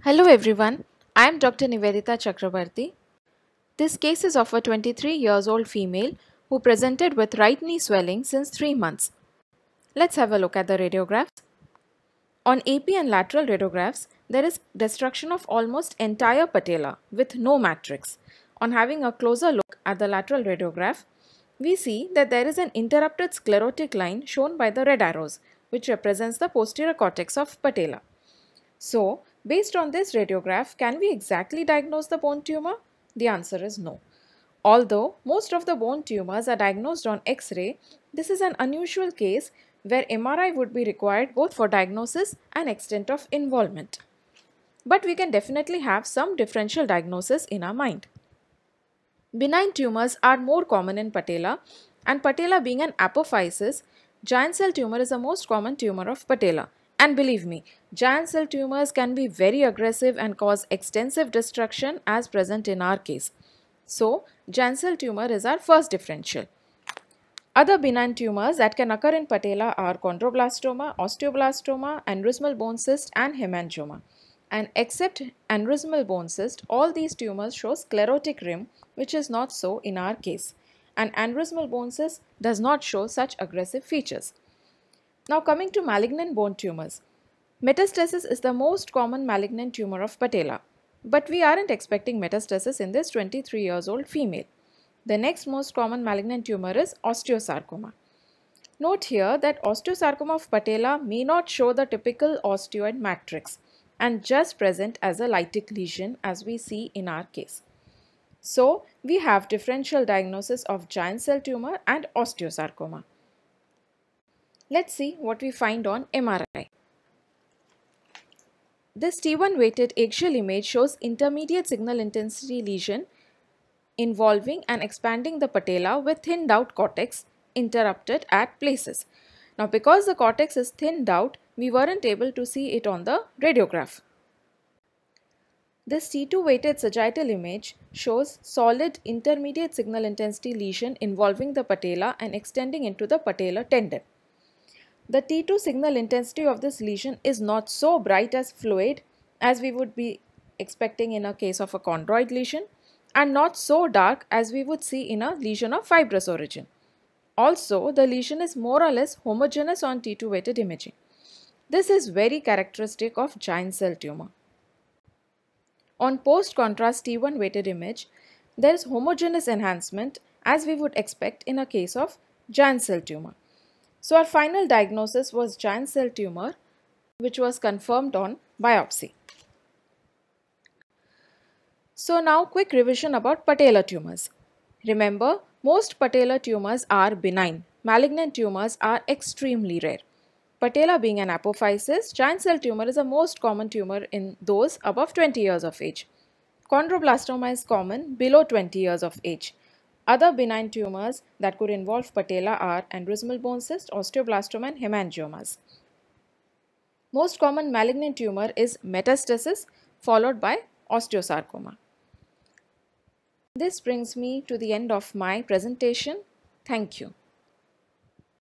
Hello everyone, I am Dr. Nivedita Chakrabarti. This case is of a 23 years old female who presented with right knee swelling since 3 months. Let's have a look at the radiographs. On AP and lateral radiographs, there is destruction of almost entire patella with no matrix. On having a closer look at the lateral radiograph, we see that there is an interrupted sclerotic line shown by the red arrows, which represents the posterior cortex of patella. So, based on this radiograph, can we exactly diagnose the bone tumor? The answer is no. Although most of the bone tumors are diagnosed on X-ray, this is an unusual case where MRI would be required both for diagnosis and extent of involvement. But we can definitely have some differential diagnosis in our mind. Benign tumors are more common in patella, and patella being an apophysis, giant cell tumor is the most common tumor of patella. And believe me, giant cell tumors can be very aggressive and cause extensive destruction as present in our case. So, giant cell tumor is our first differential. Other benign tumors that can occur in patella are chondroblastoma, osteoblastoma, aneurysmal bone cyst and hemangioma. And except aneurysmal bone cyst, all these tumors show sclerotic rim, which is not so in our case. And aneurysmal bone cyst does not show such aggressive features. Now coming to malignant bone tumors. Metastasis is the most common malignant tumor of patella. But we aren't expecting metastasis in this 23 years old female. The next most common malignant tumor is osteosarcoma. Note here that osteosarcoma of patella may not show the typical osteoid matrix and just present as a lytic lesion as we see in our case. So, we have differential diagnosis of giant cell tumor and osteosarcoma. Let's see what we find on MRI. This T1 weighted axial image shows intermediate signal intensity lesion involving and expanding the patella with thinned out cortex interrupted at places. Now because the cortex is thinned out, we weren't able to see it on the radiograph. This T2 weighted sagittal image shows solid intermediate signal intensity lesion involving the patella and extending into the patellar tendon. The T2 signal intensity of this lesion is not so bright as fluid as we would be expecting in a case of a chondroid lesion, and not so dark as we would see in a lesion of fibrous origin. Also, the lesion is more or less homogeneous on T2 weighted imaging. This is very characteristic of giant cell tumor. On post-contrast T1 weighted image, there is homogeneous enhancement as we would expect in a case of giant cell tumor. So our final diagnosis was giant cell tumor, which was confirmed on biopsy. So now quick revision about patellar tumors. Remember, most patellar tumors are benign. Malignant tumors are extremely rare. Patella being an apophysis, giant cell tumor is the most common tumor in those above 20 years of age. Chondroblastoma is common below 20 years of age. Other benign tumors that could involve patella are aneurysmal bone cyst, osteoblastoma and hemangiomas. Most common malignant tumor is metastasis followed by osteosarcoma. This brings me to the end of my presentation. Thank you.